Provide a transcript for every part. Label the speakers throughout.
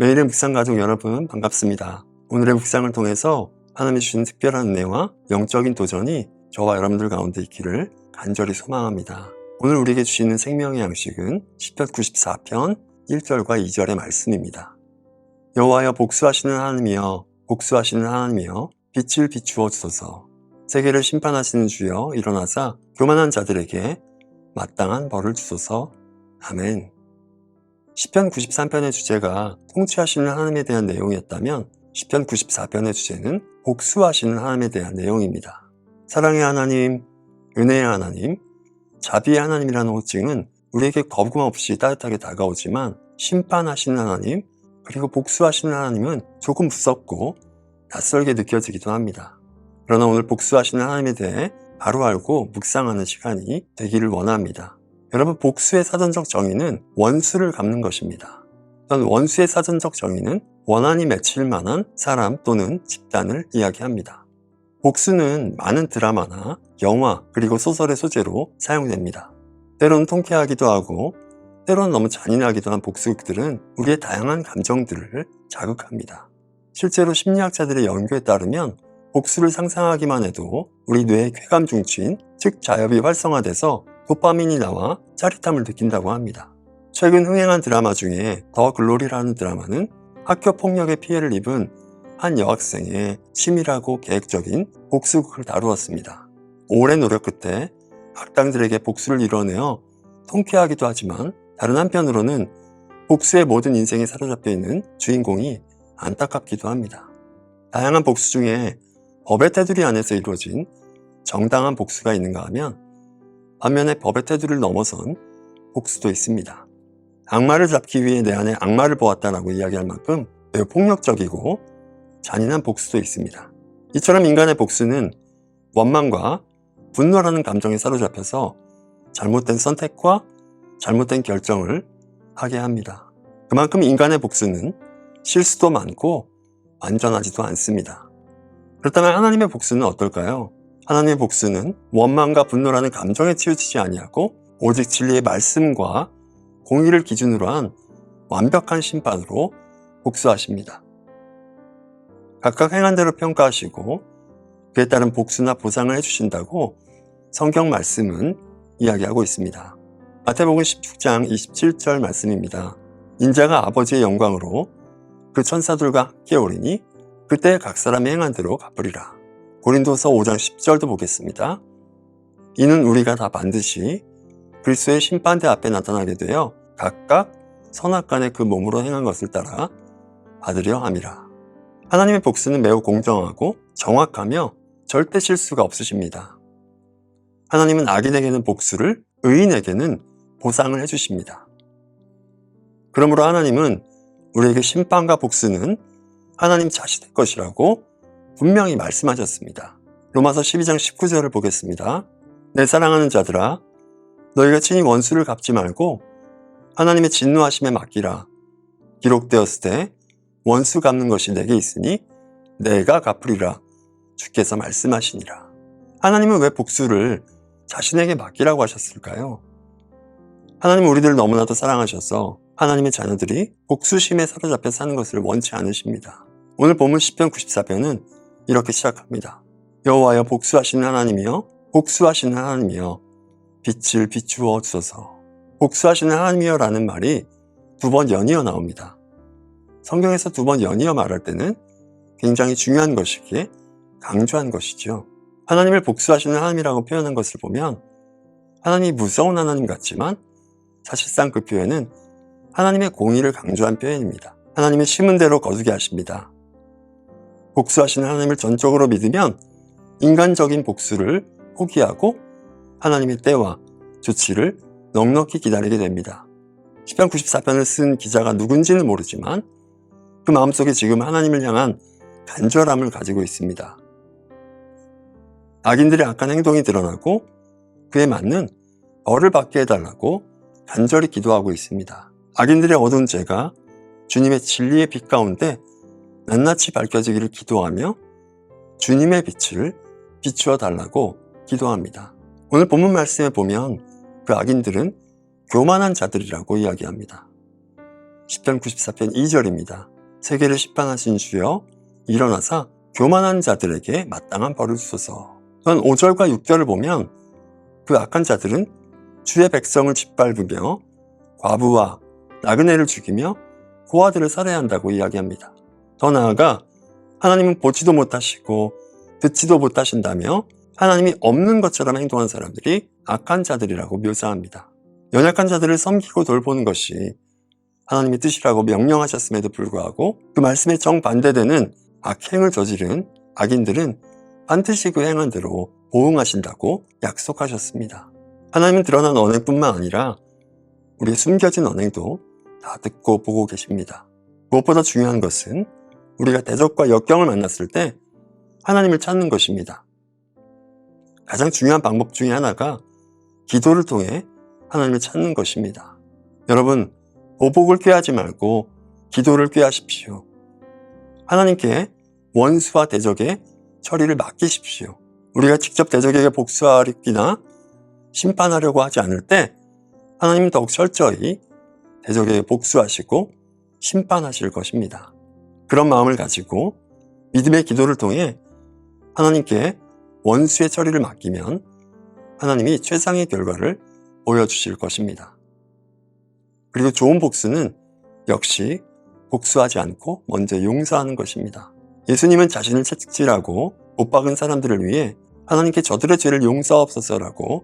Speaker 1: 매일의 묵상가족 여러분 반갑습니다. 오늘의 묵상을 통해서 하나님이 주신 특별한 은혜와 영적인 도전이 저와 여러분들 가운데 있기를 간절히 소망합니다. 오늘 우리에게 주시는 생명의 양식은 시편 94편 1절과 2절의 말씀입니다. 여호와여 복수하시는 하나님이여 복수하시는 하나님이여 빛을 비추어 주소서. 세계를 심판하시는 주여 일어나사 교만한 자들에게 마땅한 벌을 주소서. 아멘. 시편 93편의 주제가 통치하시는 하나님에 대한 내용이었다면 시편 94편의 주제는 복수하시는 하나님에 대한 내용입니다. 사랑의 하나님, 은혜의 하나님, 자비의 하나님이라는 호칭은 우리에게 거부감없이 따뜻하게 다가오지만 심판하시는 하나님, 그리고 복수하시는 하나님은 조금 무섭고 낯설게 느껴지기도 합니다. 그러나 오늘 복수하시는 하나님에 대해 바로 알고 묵상하는 시간이 되기를 원합니다. 여러분, 복수의 사전적 정의는 원수를 갚는 것입니다. 또한 원수의 사전적 정의는 원한이 맺힐 만한 사람 또는 집단을 이야기합니다. 복수는 많은 드라마나 영화 그리고 소설의 소재로 사용됩니다. 때로는 통쾌하기도 하고 때로는 너무 잔인하기도 한 복수극들은 우리의 다양한 감정들을 자극합니다. 실제로 심리학자들의 연구에 따르면 복수를 상상하기만 해도 우리 뇌의 쾌감 중추인 즉 자엽이 활성화돼서 도파민이 나와 짜릿함을 느낀다고 합니다. 최근 흥행한 드라마 중에 더 글로리라는 드라마는 학교 폭력의 피해를 입은 한 여학생의 치밀하고 계획적인 복수극을 다루었습니다. 오랜 노력 끝에 악당들에게 복수를 이뤄내어 통쾌하기도 하지만 다른 한편으로는 복수의 모든 인생에 사로잡혀 있는 주인공이 안타깝기도 합니다. 다양한 복수 중에 법의 테두리 안에서 이루어진 정당한 복수가 있는가 하면 반면에 법의 테두리를 넘어선 복수도 있습니다. 악마를 잡기 위해 내 안에 악마를 보았다라고 이야기할 만큼 매우 폭력적이고 잔인한 복수도 있습니다. 이처럼 인간의 복수는 원망과 분노라는 감정에 사로잡혀서 잘못된 선택과 잘못된 결정을 하게 합니다. 그만큼 인간의 복수는 실수도 많고 완전하지도 않습니다. 그렇다면 하나님의 복수는 어떨까요? 하나님의 복수는 원망과 분노라는 감정에 치우치지 아니하고 오직 진리의 말씀과 공의를 기준으로 한 완벽한 심판으로 복수하십니다. 각각 행한 대로 평가하시고 그에 따른 복수나 보상을 해주신다고 성경 말씀은 이야기하고 있습니다. 마태복음 16장 27절 말씀입니다. 인자가 아버지의 영광으로 그 천사들과 함께 오리니 그때 각 사람이 행한 대로 갚으리라. 고린도서 5장 10절도 보겠습니다. 이는 우리가 다 반드시 그리스도의 심판대 앞에 나타나게 되어 각각 선악간에 그 몸으로 행한 것을 따라 받으려 함이라. 하나님의 복수는 매우 공정하고 정확하며 절대 실수가 없으십니다. 하나님은 악인에게는 복수를, 의인에게는 보상을 해주십니다. 그러므로 하나님은 우리에게 심판과 복수는 하나님 자신의 것이라고 분명히 말씀하셨습니다. 로마서 12장 19절을 보겠습니다. 내 사랑하는 자들아, 너희가 친히 원수를 갚지 말고 하나님의 진노하심에 맡기라. 기록되었을 때 원수 갚는 것이 내게 있으니 내가 갚으리라. 주께서 말씀하시니라. 하나님은 왜 복수를 자신에게 맡기라고 하셨을까요? 하나님은 우리들을 너무나도 사랑하셔서 하나님의 자녀들이 복수심에 사로잡혀 사는 것을 원치 않으십니다. 오늘 본문 시편 94편은 이렇게 시작합니다. 여호와여 복수하시는 하나님이여 복수하시는 하나님이여 빛을 비추어 주소서. 복수하시는 하나님이여 라는 말이 2번 연이어 나옵니다. 성경에서 2번 연이어 말할 때는 굉장히 중요한 것이기에 강조한 것이죠. 하나님을 복수하시는 하나님이라고 표현한 것을 보면 하나님이 무서운 하나님 같지만 사실상 그 표현은 하나님의 공의를 강조한 표현입니다. 하나님의 심은 대로 거두게 하십니다. 복수하시는 하나님을 전적으로 믿으면 인간적인 복수를 포기하고 하나님의 때와 조치를 넉넉히 기다리게 됩니다. 시편 94편을 쓴 기자가 누군지는 모르지만 그 마음속에 지금 하나님을 향한 간절함을 가지고 있습니다. 악인들의 악한 행동이 드러나고 그에 맞는 벌을 받게 해달라고 간절히 기도하고 있습니다. 악인들의 어두운 죄가 주님의 진리의 빛 가운데 낱낱이 밝혀지기를 기도하며 주님의 빛을 비추어 달라고 기도합니다. 오늘 본문 말씀에 보면 그 악인들은 교만한 자들이라고 이야기합니다. 시편 94편 2절입니다. 세계를 심판하신 주여 일어나사 교만한 자들에게 마땅한 벌을 주소서. 또한 5절과 6절을 보면 그 악한 자들은 주의 백성을 짓밟으며 과부와 나그네를 죽이며 고아들을 살해한다고 이야기합니다. 더 나아가 하나님은 보지도 못하시고 듣지도 못하신다며 하나님이 없는 것처럼 행동한 사람들이 악한 자들이라고 묘사합니다. 연약한 자들을 섬기고 돌보는 것이 하나님의 뜻이라고 명령하셨음에도 불구하고 그 말씀에 정반대되는 악행을 저지른 악인들은 반드시 그 행한 대로 보응하신다고 약속하셨습니다. 하나님은 드러난 언행뿐만 아니라 우리의 숨겨진 언행도 다 듣고 보고 계십니다. 무엇보다 중요한 것은 우리가 대적과 역경을 만났을 때 하나님을 찾는 것입니다. 가장 중요한 방법 중에 하나가 기도를 통해 하나님을 찾는 것입니다. 여러분, 보복을 꾀하지 말고 기도를 꾀하십시오. 하나님께 원수와 대적의 처리를 맡기십시오. 우리가 직접 대적에게 복수하리나 심판하려고 하지 않을 때 하나님은 더욱 철저히 대적에게 복수하시고 심판하실 것입니다. 그런 마음을 가지고 믿음의 기도를 통해 하나님께 원수의 처리를 맡기면 하나님이 최상의 결과를 보여주실 것입니다. 그리고 좋은 복수는 역시 복수하지 않고 먼저 용서하는 것입니다. 예수님은 자신을 채찍질하고 못 박은 사람들을 위해 하나님께 저들의 죄를 용서하옵소서라고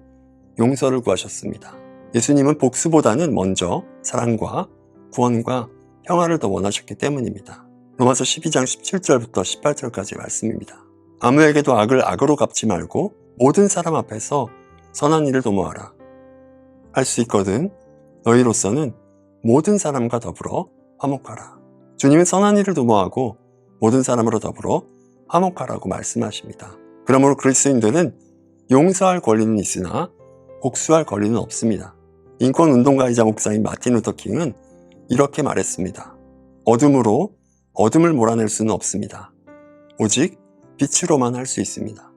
Speaker 1: 용서를 구하셨습니다. 예수님은 복수보다는 먼저 사랑과 구원과 평화를 더 원하셨기 때문입니다. 로마서 12장 17절부터 18절까지 말씀입니다. 아무에게도 악을 악으로 갚지 말고 모든 사람 앞에서 선한 일을 도모하라. 할 수 있거든 너희로서는 모든 사람과 더불어 화목하라. 주님은 선한 일을 도모하고 모든 사람으로 더불어 화목하라고 말씀하십니다. 그러므로 그리스도인들은 용서할 권리는 있으나 복수할 권리는 없습니다. 인권운동가이자 목사인 마틴 루터 킹은 이렇게 말했습니다. 어둠으로 어둠을 몰아낼 수는 없습니다. 오직 빛으로만 할 수 있습니다.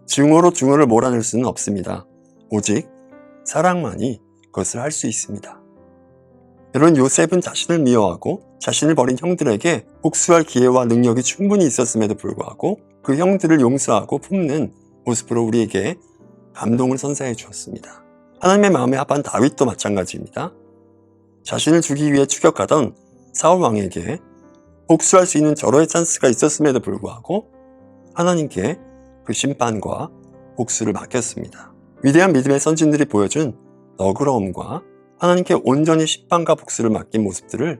Speaker 1: 증오로 증오를 몰아낼 수는 없습니다. 오직 사랑만이 그것을 할 수 있습니다. 여러분, 요셉은 자신을 미워하고 자신을 버린 형들에게 복수할 기회와 능력이 충분히 있었음에도 불구하고 그 형들을 용서하고 품는 모습으로 우리에게 감동을 선사해 주었습니다. 하나님의 마음에 합한 다윗도 마찬가지입니다. 자신을 죽이기 위해 추격하던 사울 왕에게 복수할 수 있는 절호의 찬스가 있었음에도 불구하고 하나님께 그 심판과 복수를 맡겼습니다. 위대한 믿음의 선진들이 보여준 너그러움과 하나님께 온전히 심판과 복수를 맡긴 모습들을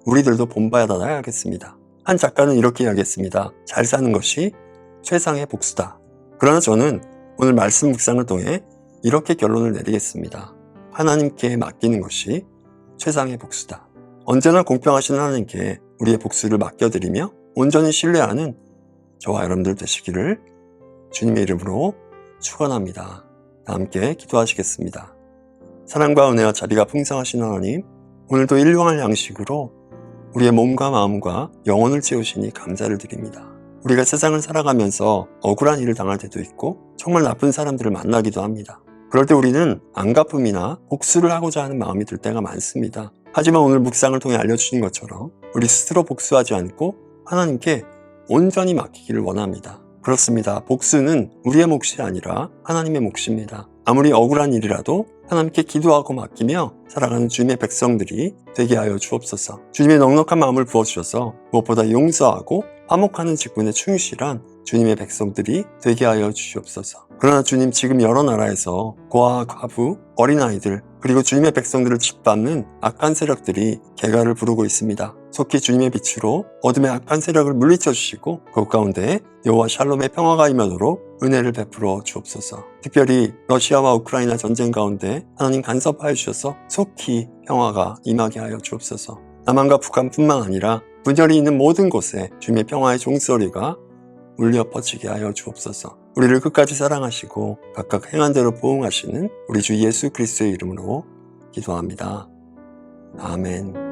Speaker 1: 우리들도 본받아야겠습니다. 한 작가는 이렇게 이야기했습니다. 잘 사는 것이 최상의 복수다. 그러나 저는 오늘 말씀 묵상을 통해 이렇게 결론을 내리겠습니다. 하나님께 맡기는 것이 최상의 복수다. 언제나 공평하신 하나님께 우리의 복수를 맡겨드리며 온전히 신뢰하는 저와 여러분들 되시기를 주님의 이름으로 축원합니다. 다 함께 기도하시겠습니다. 사랑과 은혜와 자비가 풍성하신 하나님, 오늘도 일용할 양식으로 우리의 몸과 마음과 영혼을 채우시니 감사를 드립니다. 우리가 세상을 살아가면서 억울한 일을 당할 때도 있고 정말 나쁜 사람들을 만나기도 합니다. 그럴 때 우리는 안갚음이나 복수를 하고자 하는 마음이 들 때가 많습니다. 하지만 오늘 묵상을 통해 알려주신 것처럼 우리 스스로 복수하지 않고 하나님께 온전히 맡기기를 원합니다. 그렇습니다. 복수는 우리의 몫이 아니라 하나님의 몫입니다. 아무리 억울한 일이라도 하나님께 기도하고 맡기며 살아가는 주님의 백성들이 되게 하여 주옵소서. 주님의 넉넉한 마음을 부어주셔서 무엇보다 용서하고 화목하는 직분에 충실한 주님의 백성들이 되게 하여 주시옵소서. 그러나 주님, 지금 여러 나라에서 고아, 과부, 어린아이들 그리고 주님의 백성들을 짓밟는 악한 세력들이 개가를 부르고 있습니다. 속히 주님의 빛으로 어둠의 악한 세력을 물리쳐 주시고 그 가운데 여호와 샬롬의 평화가 임하도록 은혜를 베풀어 주옵소서. 특별히 러시아와 우크라이나 전쟁 가운데 하나님 간섭하여 주셔서 속히 평화가 임하게 하여 주옵소서. 남한과 북한뿐만 아니라 분열이 있는 모든 곳에 주님의 평화의 종소리가 울려 퍼지게 하여 주옵소서. 우리를 끝까지 사랑하시고 각각 행한 대로 보응하시는 우리 주 예수 그리스도의 이름으로 기도합니다. 아멘.